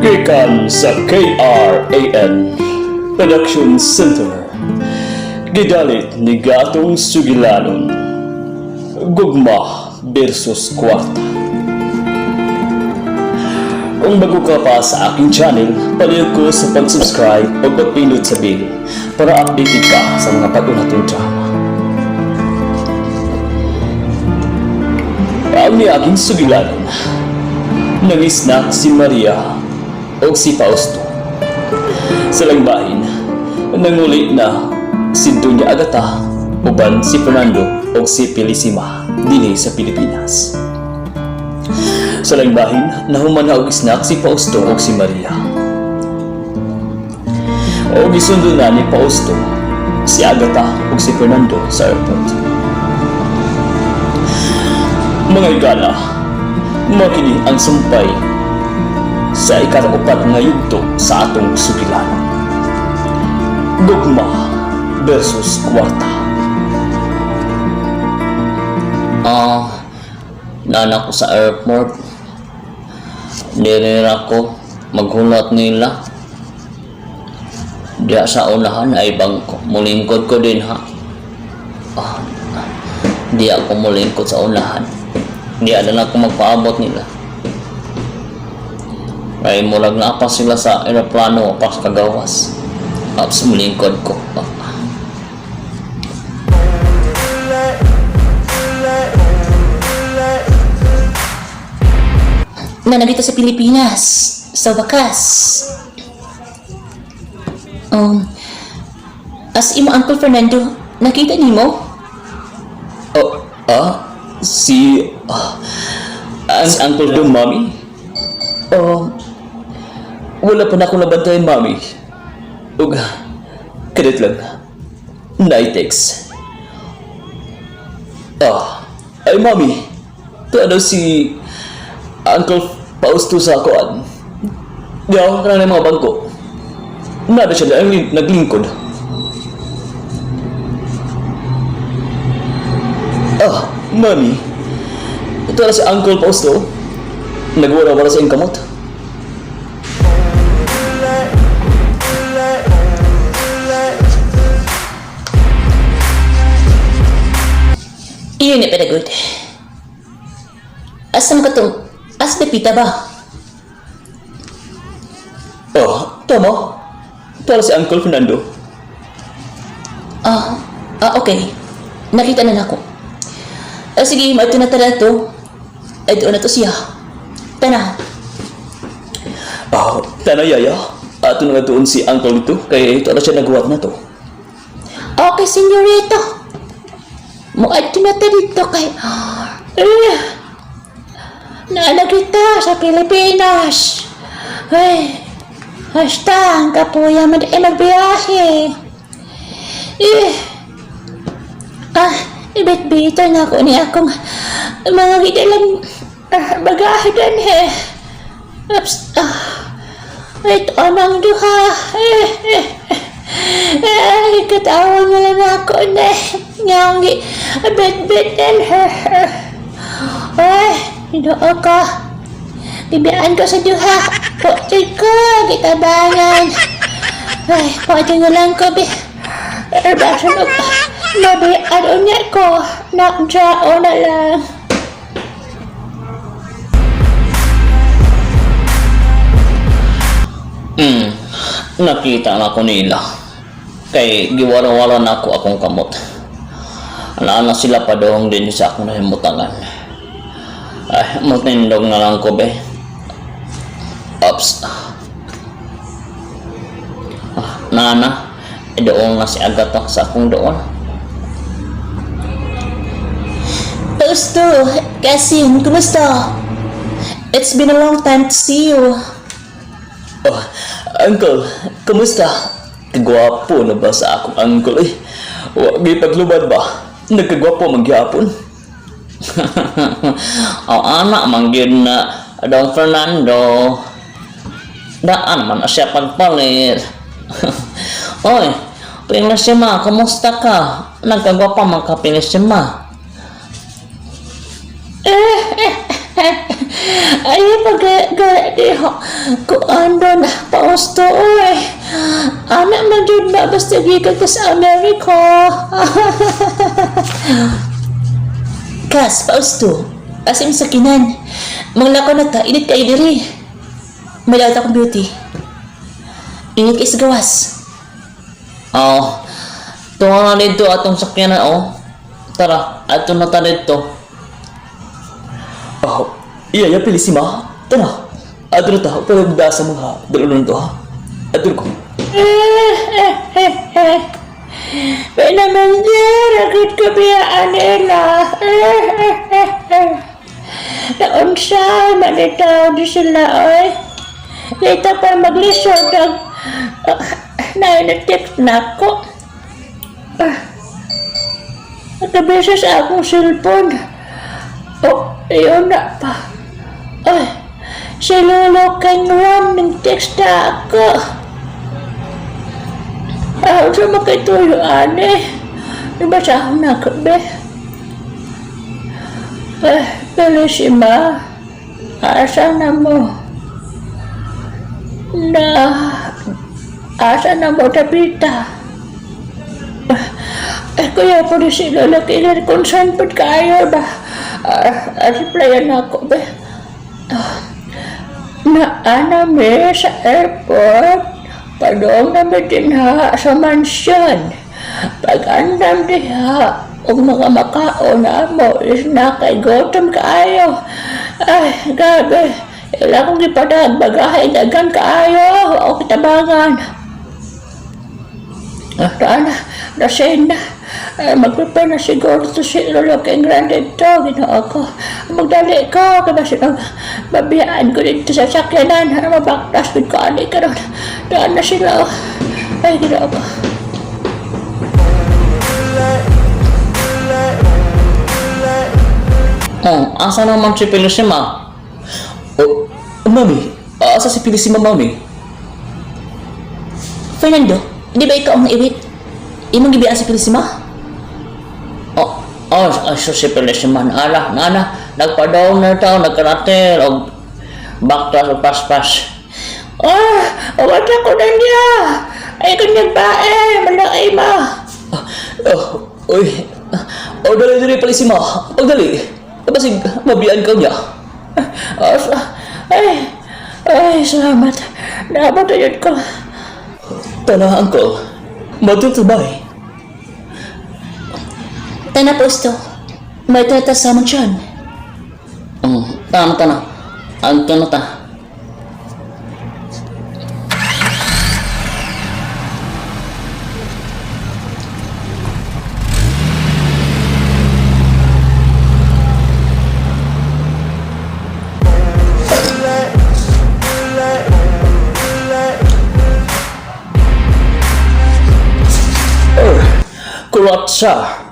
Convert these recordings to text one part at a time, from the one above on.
Gikan sa KRAN Production Center. Gidalit ni Gatong Sugilanon. Gugma versus Kwarta. Kung bago ka pa sa aking channel, palihog ko sa pag-subscribe o pag-pindot sa bell para updated ka sa mga pag-unatong drama. Ang ni aking sugilanon, nangisnak si Maria o si Fausto. Sa langbahin, nanguli na si Doña Agata uban si Fernando o si Felicima dinhi sa Pilipinas. Sa langbahin, nahuman na og isnak si Fausto o si Maria. O gisundo na ni Fausto si Agata o si Fernando sa airport. Mga igala, makini ang sumpay sa ikataupat nga yugto sa atong sugilanon. Gugma versus Kwarta. Nana ko sa airport. Nirira ko maghulat nila. Diya sa unahan ay bangko. Mulingkod ko din ha. Di ako mulingkod sa unahan. Di na ako magpaabot nila. Ay mulag na pa sila sa aeroplano pas kagawas. Tapos mulingkod ko. Na nandito sa Pilipinas, sa wakas. As imo Uncle Fernando, nakita nimo? Si ang uncle do, Mami? Wala pa na akong nabantayan, Mami. Ug, kadit lang. Na-text. Ay, Mami. Ito daw si Uncle Fausto sa akoan. Di ako ka na ng mga bangko. Nada siya na naglingkod. Mami. Ito na si Uncle Fausto. Nagwara-wara sa iyong kamot. Iyon na good. Asam ka itong pita ba? Tama. Ito na si Uncle Fernando. Okay. Nakita na ako. Sige, maito na tala ito. Ay, doon na to siya. Tana. Tana, Yaya. Ato na doon si Uncle ito. Kaya ito na siya naghuwat na to. Okay, senyorito. Muadto na ta dito kay... Naala kita sa Pilipinas. Ay, hasta, ang kapuya man ay magbiyahe. Ibit-bito na ako ni akong mga gidalang bagahe din Oops. Ito amang duha. Katawa nga lang ako na nyangi bit-bit din doon ko. Bibiyaan ko sa duha. Pwede ko, gitabangan. Pwede nga lang ko basa mo mabiaan niya ko. Nakjao na lang. Nakita na ko nila. Kay giwara-wara na ako akong kamot. Alaala sila pa doong din sa akong nahimutangan. Matindog na lang ko Oops. Nana, doon na si Agata sa akong doon. Fausto, Kasim, kumusta? It's been a long time to see you. Uncle, kumusta? Kagwapo na ba sa akong uncle Wag paglubad ba? Nagkagwapo magyapon. Anak manggid na Don Fernando. Daan man na siya pagpalit. Oy, Pinisima, kumusta ka? Nagkagwapa man ka, Pinisima. Ay, pag-gaya ko ando na pausto, oy. Anak man dyan na basta gikan ka sa Amerika. Kas, pausto. Asim sa kinan. Manglakaw na ta, init kayo diri. May dawat akong beauty. Init kayo sa gawas. Oh, tunga na dito atong sakyanan, oh. Tara, ato na ta dito. Oh, iya pilisima. Tara. Adro ta, pagda sa mga dalunan to ha. Adro ko. May naman dyan, agad ka biyaan nila. Naon siya, manitaw di sila, oy. Lita pa maglisod ang nainatip na ko. Nagkabisa sa akong cellphone. Oh, ayun na pa. Ay, si Lolo King Ram ng text na ako. Ako sa makituyo, ane. Nabasahon na ako, be. Belisima. Asa na mo? Asa na mo, Tabita? Kuya po rin si Lolo King kung saan pa kayo ba? Replyan ako, be. Naanami sa airport. Padong namin din ha sa mansyon. Pag-andam diha, ang mga makao na mo is nakaigotom kaayo. Ay, gabi. Ila kong ipadad, bagahay, dagan kaayo. O kitabangan. Rana, rasin na. Mag-prepare na siguro to si Lolo King Grande ito. Ginoo ko. Magdali ko. Kasi mabiyaan ko dito sa sakyanan. Mabaktas ko ani ka ron. Daan na sila. Ay, ginoo ko. Oh, asa naman si Pilisima? Oh, mami. Asa si pilisima, mami? Fernando, di ba ikaw ang iwit? Imong gibiyaan si Pilisima? So si Pilisima, nana, nagpadaw na tao, nagkarater, o baktas o paspas. Wala ko na niya. Ay, kanyang bae. Malaki ma. Uy. Dali, pilisima. Dali. Basig, mabiyaan ka niya. Ay, salamat. Nabatayot ko. Tana, uncle. Matutubay. Tana, posto. May tatas sa mansyon. Tana. Ang ta. Kulot siya.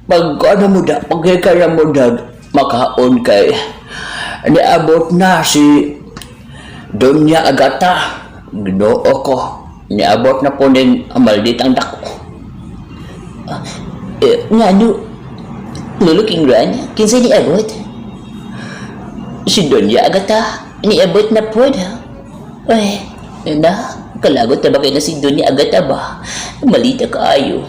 Pagkana mo da, pagkikaya mo da, makaon kay niabot na si Donya Agata. Ginoo ko. Niabot na po ning malditang dako. Nga, Lolo King Ran, kinsa ni abot? Si Donya Agata. Niabot na po na. Ay, kalagot na ba kayo na si Donya Agata ba? Malita kaayo.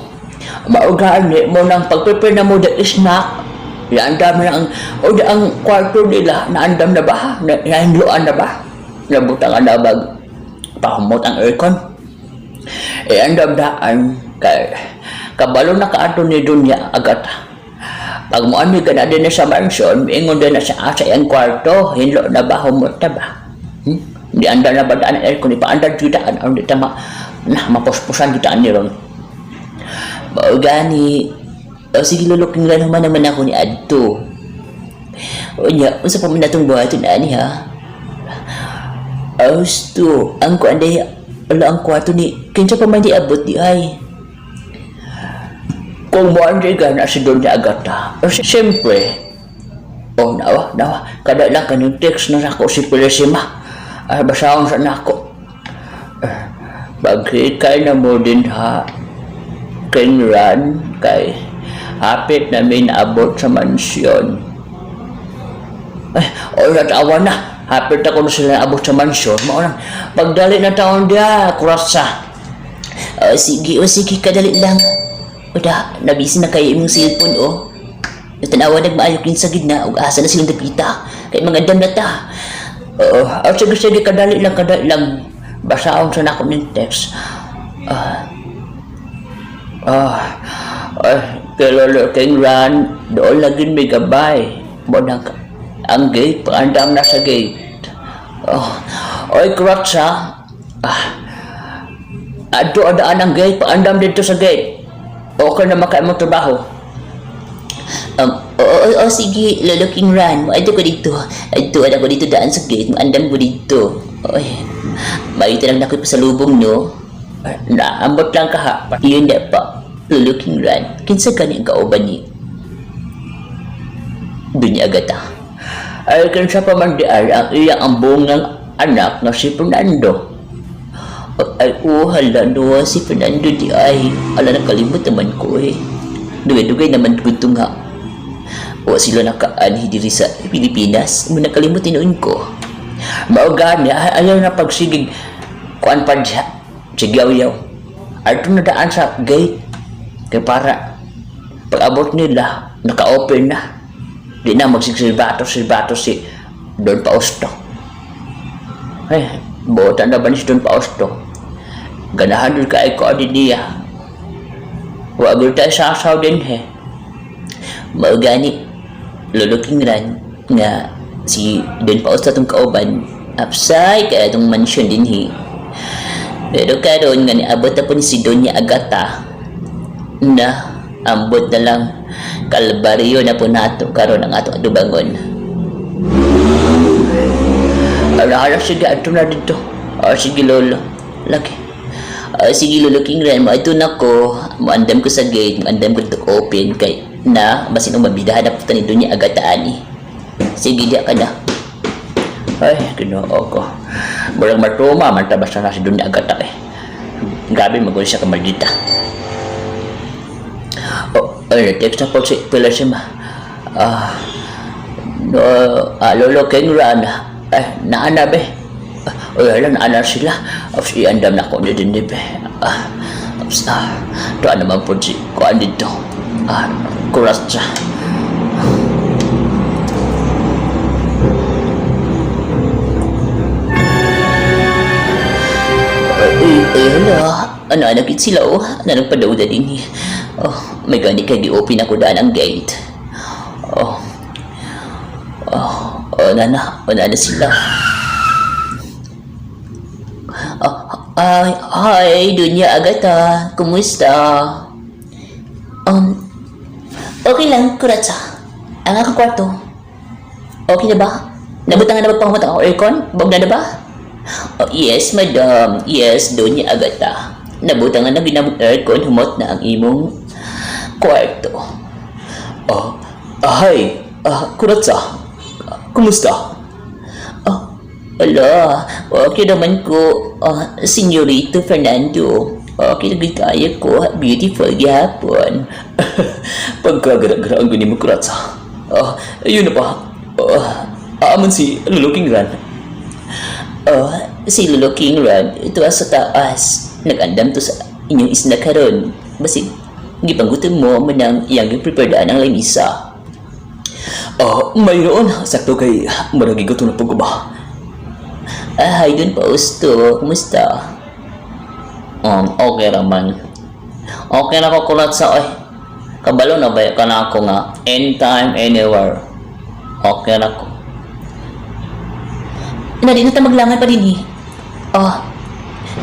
Maugani mo ng pag-prepare na mo da snack. Naandam na ang kwarto nila. Naandam na ba? Nahinluan na ba? Nabutangan na ba? Pahumot ang aircon. Andam daan kay kabalo na kaato ni Donya Agata. Pag mo ani ka na din sa mansyon, ingon din na sa iyang kwarto, hinlo na ba, humot na ba? Hindi andam na ba daan ang aircon? Ipaandam jutaan, hindi tama na mapuspusan jutaan ni Ron. Maugani. Sige, Lolo King Ran, naman ako ni Adto. Unya, unsa pa man natong buhaton ani ha? Austo, ang kuanday, ang kwarto ni, kinsa pa man di abot di ay. Kung mo anday ka na si Donya Agata, siyempre, nawa, kada lang kanyung text na ako si Pilisima. Basahon sa nako. Pagkikay na mo din ha, King Ran, kay hapit namin abot sa mansyon. Ay, oras awan na. Hapit ako na sila abot sa mansyon. Maunang, pagdali na taon dia, kurasa. Sige, kadali lang. Uda, nabisi na kayo imong cellphone, Natanawa nagmaayok yun sa gidna, ug asa na silang dapita. Kay mga dam na ta. Sige, kadali lang. Basaon sa nako ng text. Kay Lolo King Ran, doon lagi may gabay. Bonang ang gate, paandam na sa gate. Oy, kurotsa. Ado adaan ang gate, paandam dito sa gate. Okay na makain mo trabaho. Sige, Lolo King Ran, maadto ko dito. Ada ko dito daan sa gate, maandam ko dito. Oy, may lang na ko pasalubong, no? Naambot lang ka ha. Iyon na pa, Lolo King Ran, kinsa ka niyang kauban ni? Dunya Agata. Ay, kinsa pa man diay ang iyang ambong ng anak na si Fernando. Ay, hala, no, si Fernando di ay. Ala, nakalimot naman ko Dugay-dugay naman ko ito nga. Sila nakaanhi diri sa Pilipinas. Mo nakalimutin noon ko. Maugani, ayaw na pagsigig. Kuan pa diya. Sigaw-yaw. Ato na daan sa gate. Kaya para pag-abot nila, naka-open na. Di na magsisilbato si Don Fausto. Ay, buotan na ba ni si Don Fausto? Ganahan doon ka ay ko adi niya. Huwag tayo sasaw din Maugani, Lolo King Ran, nga si Don Fausto itong kauban, apsay kaya itong mansyon din Pero karon nga niabot na po ni si Doña Agata na ambot na lang kalbaryo na po nato karon ang ato adubangon. Ala, sige, ato na dito. Sige, Lolo. Lagi. Sige, Lolo King Ran, ito na ko, maandam ko sa gate, maandam ko dito open kay na basin umabidahan na po ni Doña Agata ani. Sige, diya ka na. Ay, Ginoo ko. Murang matuma, mantabas na si Doña Agata Grabe, mag-ulit siya kamaldita. Text na po si Pila siya ma. Lolo King Ran, naana be. Alam, naana sila. Iandam na ko din be. Doon naman po si Kuan dito. Kuras siya. Nakit sila nagpadawda din may gani kay gi-open ako daan ang gate. Nana sila. Hi, Doña Agata, kumusta? Okay lang, Kuratsa. Ang akong kwarto. Okay na ba? Nabutangan na ba pang ang aircon? Bag na ba? Yes, madam. Yes, Doña Agata. Nabutangan na ginamong aircon, humot na ang imong kwarto. Hi, Kuratsa. Kumusta? Ala, okay naman ko, Senyorito Fernando. Okay na kaya ko, beautiful gihapon. Pagkagara-gara ang ganin mo, Kuratsa. Yun na pa. Aaman si Lolo King Ran. Si Lolo King Ran, ito sa taas. Nag-andam to sa inyong isla karon. Basig, gipanggutom mo manang iyang preparedaan ang lamisa. Mayroon. Sakto kay maragigot na po ba? Hi, Don Fausto. Kumusta? Okay naman. Okay na ko Kuratsa. Kabalo na ba ka na ako nga anytime, anywhere. Okay na ko. Di na ta maglangan pa din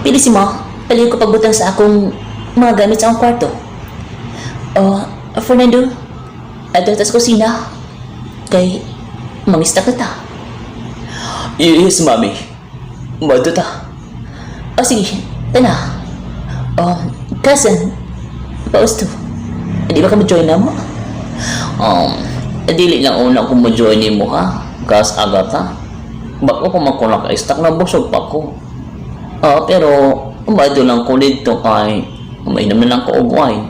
pili si mo. Paliw ko pagbutang sa akong mga gamit sa akong kwarto. Fernando, adto tas kusina. Kay mangista ka ta. Yes, mami. Mado ta. Sige, tana. Cousin, Fausto, hindi ba ka ma-join na mo? Dili lang una ko mo-join mo ha. Gas Agata. Bako ko makulang ka istak na busog pa ko. Pero umado lang ko dito kay mainam na lang ko og wine.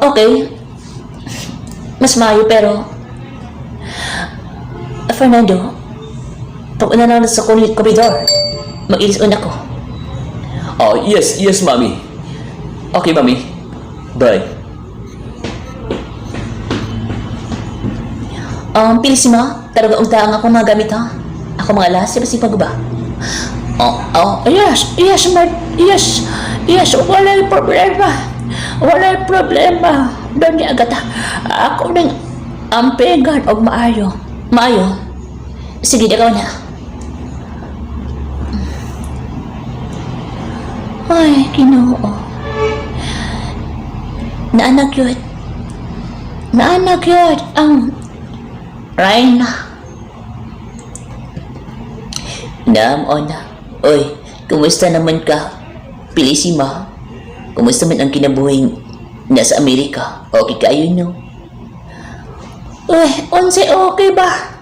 Okay. Mas mayo pero Fernando, pag-una lang sa koridor. Mag-ilis una ko. Oh, yes, mami. Okay, mami. Bye. Pilisima, talaga ugtaang ako mga gamit ha. Ako mga alas, si pag ba? Yes, walay problema. Doon niya agad ha. Ako nang ampegan o maayo. Sige, ikaw na. Ay, Ginoo. Naanak yun ang Reyna. Ona. Oy, kumusta naman ka? Pilisima. Kumusta man ang kinabuhing nasa Amerika? Okay kayo, no? Uy, okay ba?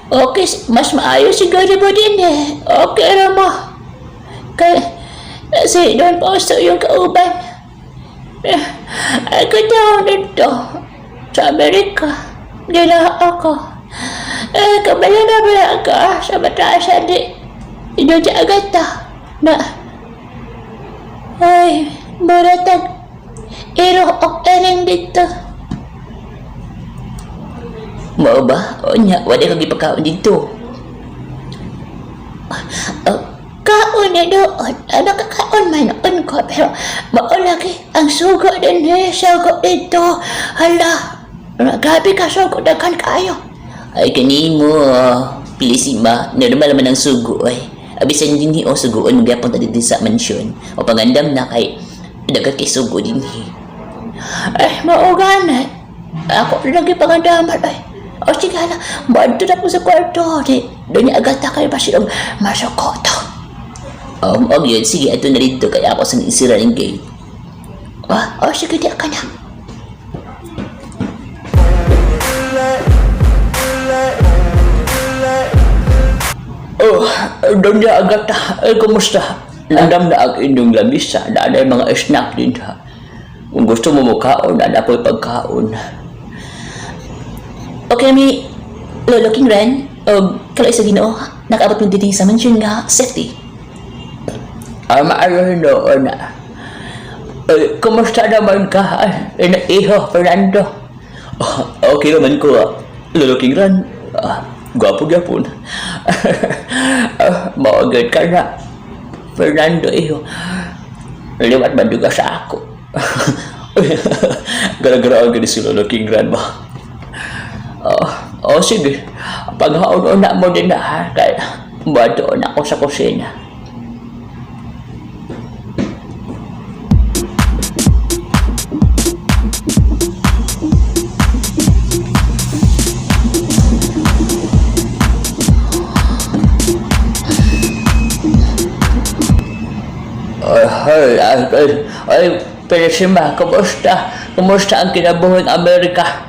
Okay, mas maayos siguro mo din eh. Okay na mo. Kasi doon pa sa yung kauban. Ako daw dito sa Amerika. Gila ako. Kabala na ba ka sa batasan di doon sa agata na ay, buratag iro o ering dito. Mao ba? O nya, wala kang ipagkaon dito. Kaon na doon. Nakakaon man noon ko. Pero maulagi ang sugo din eh. Sugo dito. Hala. Gabi ka sugo. Dagan kayo. Ay, kanimo, Pilisima, normal naman ang sugo, ay. Abisan din o sugoon, magyapon ta dito sa mansyon. O pangandam na kay, dagat kay sugo din. Mauganay. Ako lagi pangandaman ay. O sige hala. Baad na po sa kwarto. Doon niya agad na kayo ba silang masukoto. Og yun, sige, ato na rito, kaya ako sa isira ng gate. Sige, di ka na. Doon niya agad ha. Kumusta? Nandam na ang inyong lamisa. Na mga snack din ha. Kung gusto mo mukhaon, na ako'y pagkaon. Okay, may loloking ren. O kalay sa Ginoo. Nakaabot mo dito sa mansion nga safety. Maayon noon na. Kumusta naman ka? Iho, Fernando. Okay naman ko. Luluking ran. Gwapo-gyapon. Maagad ka na. Fernando, iho. Liwat banduga sa ako. Gara-gara ang gani si Luluking ran ba? Sige. Paghaon na mo din na ha. Kaya badoon ako sa kusina. Pilisima, kumusta? Kumusta ang kinabuhing Amerika?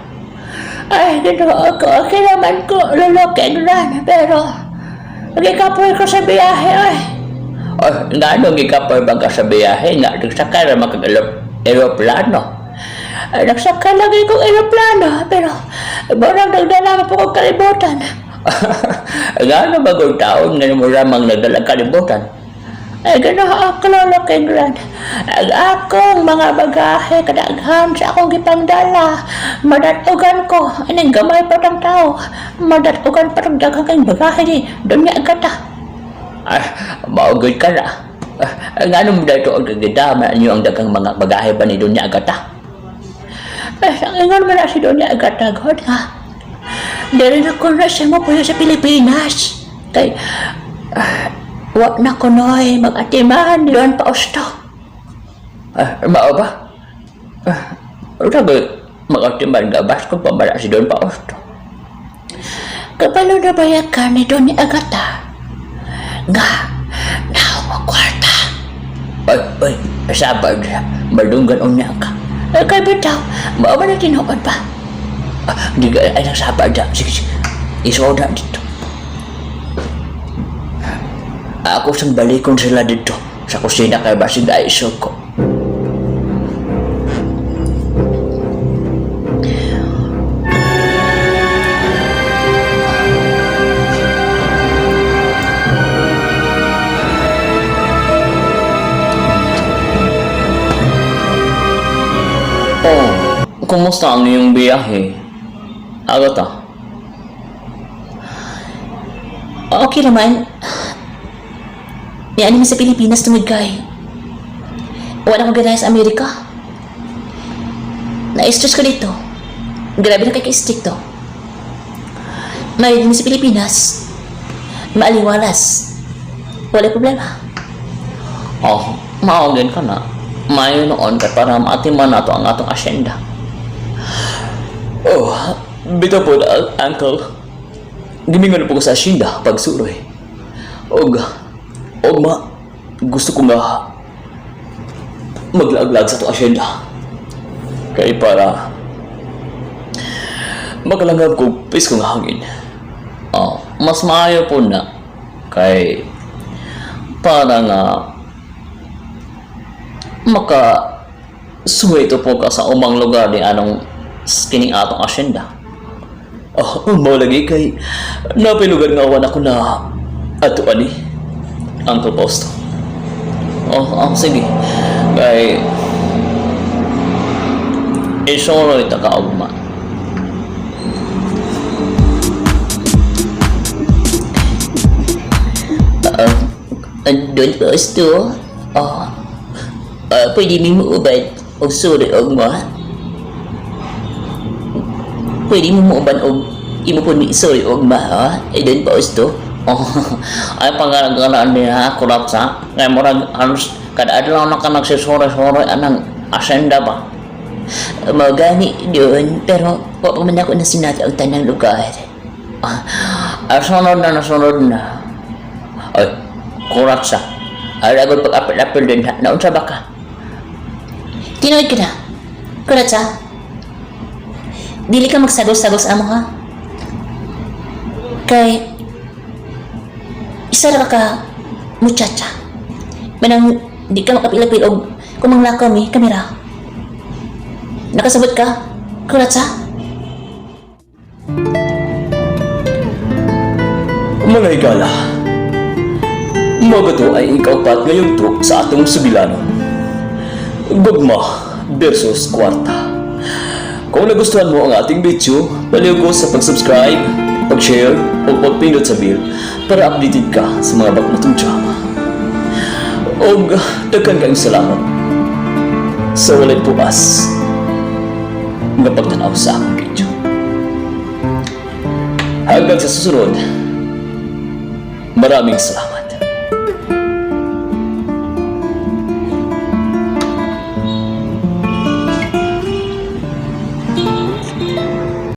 Ay, Ginoo ako. Okay naman ko. Loloking ren. Pero nagikapoy ko sa biyahe ay. Nga nung ikapoy bang ka sa biyahe? Nga, nagsaka na mag-aeroplano. Nagsaka lagi kong aeroplano. Pero parang nagdala po kong kalibutan. Nga nung bagong taon nga mo ramang nagdalang kalibutan. Ginoo ako loloking ren. Ang akong mga bagahe kadaghan sa akong gipangdala. Madatugan ko. Anong gamay pa ng tao. Madatugan pa ng daghang kang bagahe di. Doon niya agata. Maugod ka na. Nga nung dito ang gagadaman niyo ang daghang mga bagahe ba ni Donya Agata? Ang ingon mo na si Donya Agata, God ha. Dali na ko na siya mo po sa Pilipinas. Kay, wak na ko noy, mag-atiman, doon pa usto. Mao ba? Sabi, mag-atiman ka ba? Kung pamala si Don pa usto. Kapalo na bayag ka ni Donya Agata. Nga, nahaw mo kwarta. Sabag, malunggan o niya ka. Kay bitaw, mao ba na tinuod ba? Hindi ka ay nagsabag dyan. Sige, isuwa na dito. Ako sang balikon sila dito sa kusina kay basig ay isog ko. kumusta ang iyong biyahe? Agata? Okay naman. Yan naman sa Pilipinas tungod kay. Wala akong ganaya sa Amerika. Na-stress ko dito. Grabe na kay-stick to. May din sa Pilipinas. Maaliwalas. Wala problema. Oh, maogin ka na. Mayo noon ka para maatiman nato ang atong asyenda. Oh, bitaw po na, Uncle. Gimingon po ko sa asyenda pagsuroy. Og gusto ko nga maglaag-lag sa itong asyenda. Kaya para makalangab ko piskong hangin. Oh, mas maayo po na. Kay para nga makasuway po ka sa umang lugar ni anong kining atong asyenda. Oh, maulagi kay napilugar nga awan ako na ato ani, Uncle Fausto. Oh, sige. Kay isoro ita ka ugma. Doon po ito. Pwede mo ubad o sorry og mo. Pwede mo uban og imo po ni sorry og ma ha. Doon po ito. Oh, ay pangalan niya kurap sa. Kaya murag halos kada adlaw na ka nagsisore-sore anang asyenda ba? Magani doon pero wa pa man ako na sinati ang tanang lugar. Ay sunod na. Ay, kurap sa. Ay agad pag-apil-apil din ha. Naunsa ba ka? Tinood ka na. Kuratsa. Dili ka magsagos-sagos amo ha. Kay isa ra ka muchacha. Manang di ka makapilapil og kumanglakaw mi kamera. Nakasabot ka? Kuratsa. Mga higala, magato ay ikaupat ngayong to sa atong subilanon. Gugma versus kwarta. Kung nagustuhan mo ang ating video, paliw sa pag-subscribe, pag-share, o pag-pindot sa bell para updated ka sa mga bagong drama. O daghan kayong salamat sa walay puas nga pagtanaw sa akong video. Hanggang sa susunod, maraming salamat.